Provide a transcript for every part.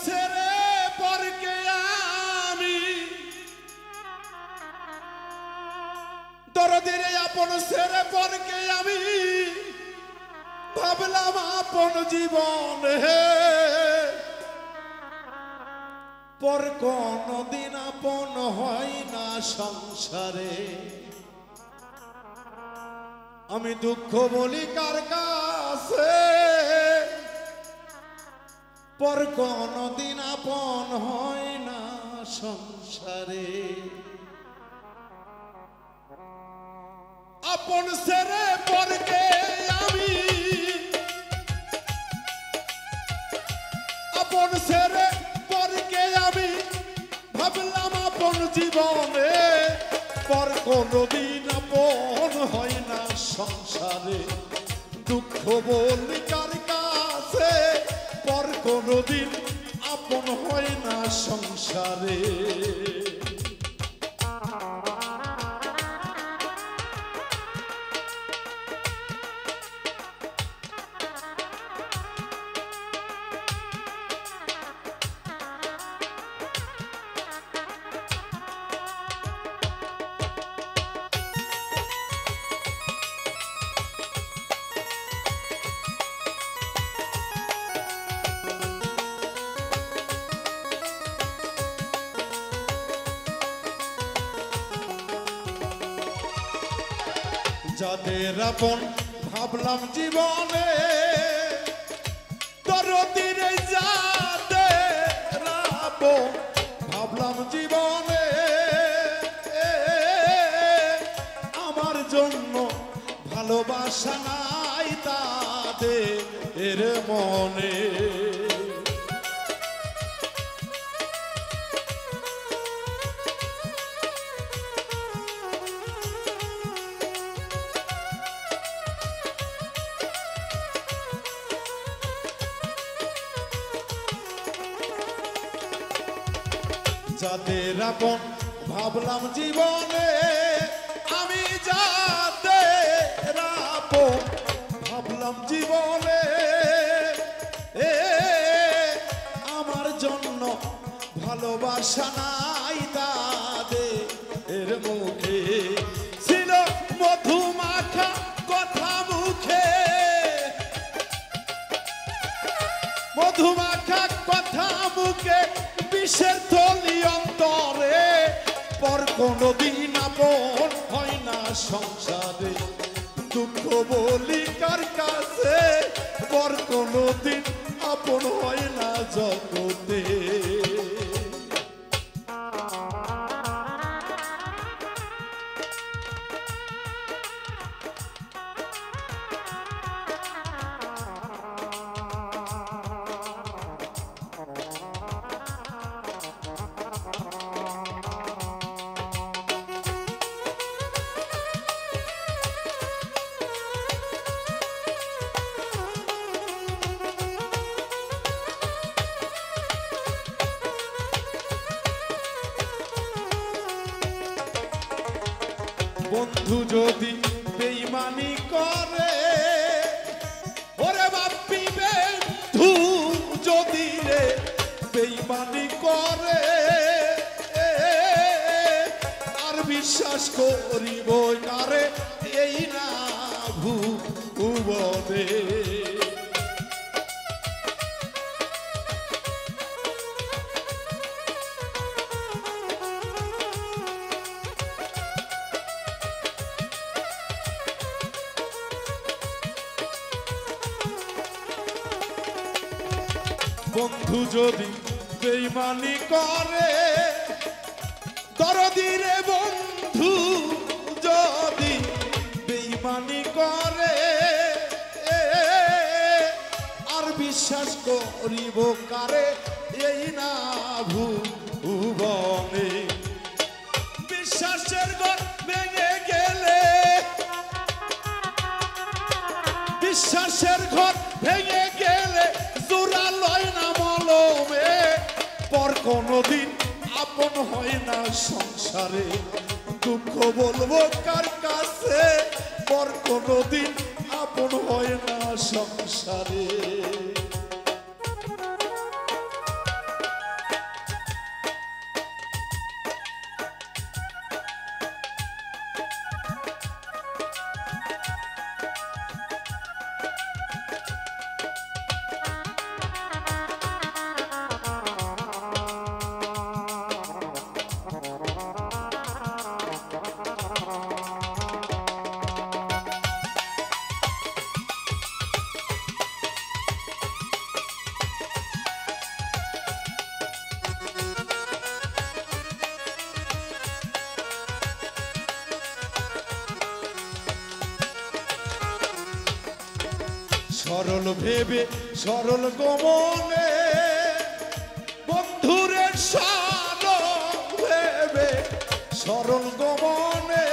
ছেড়ে পরকে আমি দরদিরে আপন ছেড়ে পরকে আমি ভাবলাম আপন জীবন হে পর কোনদিন আপন হয় না সংসারে আমি দুঃখ বলি কার কাছে পর কোনদিন আপন হয় না সংসারে আপন ছেড়ে পরকে আমি আপন ছেড়ে পরকে আমি ভাবলাম আপন জীবনে পর কোনদিন আপন হয় না সংসারে দুঃখ বলি কার কাছে পর কোনদিন আপন হয় না সংসারে যাদের আপন ভাবলাম জীবনে দরদিরে যাদের আপন ভাবলাম জীবনে আমার জন্য ভালোবাসা নাই তাদের মনে যাদের আপন ভাবলাম জীবনে আমি যাদের আপন ভাবলাম জীবনে আমার জন্য ভালোবাসা নাই তাদের মুখে ছিল মধুমাখা কথা মুখে মধুমাখা কথা মুখে বিষের থলি অন্তরে পর কোনদিন আপন হয় না সংসারে দুঃখ বলি কার কাছে পর কোনদিন আপন হয় না জগতে বন্ধু যদি বেঈমানি করে ওরে বাপ্পি বন্ধু যদি রে বেঈমানি করে আর বিশ্বাস করিব কারে এই না ভুবনে বন্ধু যদি বেঈমানি করে দরদিরে বন্ধু যদি বেঈমানি করে আর বিশ্বাস করিব কারে এই না ভুবনে বিশ্বাসের ঘর ভেঙে গেলে বিশ্বাসের ঘর ভেঙে গেলে জোড়া লয় না মলমে পর কোনদিন আপন হয় না সংসারে দুঃখ বলবো কার কাছে পর কোনদিন আপন হয় না সংসারে সরল ভেবে সরল গমনে বন্ধুরে সরল ভেবে সরল গমনে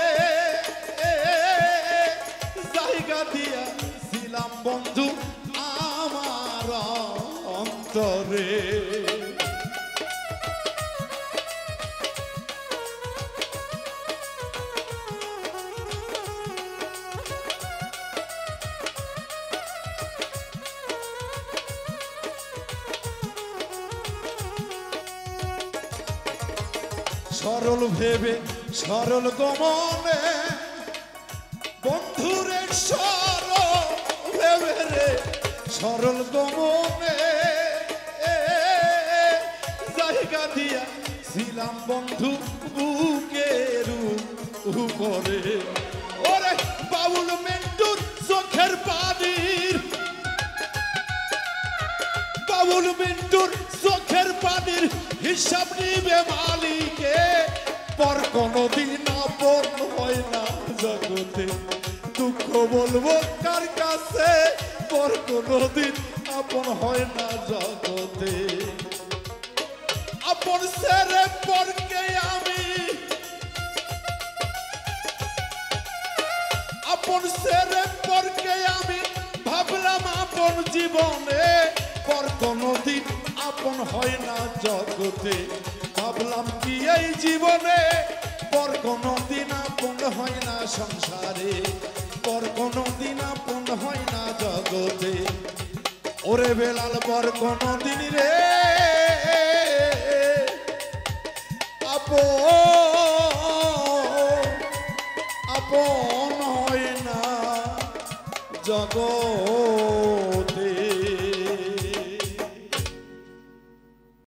জায়গা দিয়াছিলাম বন্ধু আমার অন্তরে। সরল ভেবে সরল গমনে বন্ধুরে সরল ভেবে রে সরল গমনে জায়গা দিয়াছিলাম বন্ধু বুকের উপরে। ওরে বাউল মেন্টুর চোখের পানির বাউল মিন্টুর চোখের পানির হিসাব নিবে মালিকে পর কোনদিন আপন হয় না জগতে। দুঃখ বলবো কার কাছে পর কোনদিন আপন হয় না জগতে। আপন ছেড়ে পরকে আমি আপন ছেড়ে পরকে আমি ভাবলাম আপন জীবনে পর কোনদিন আপন হয় না জগতে। ভাবলাম কি এই জীবনে পর কোনদিন আপন হয় না সংসারে পর কোনদিন আপন হয় না জগতে। ওরে বেলাল পর কোনদিন রে আপন হয় না জগৎ।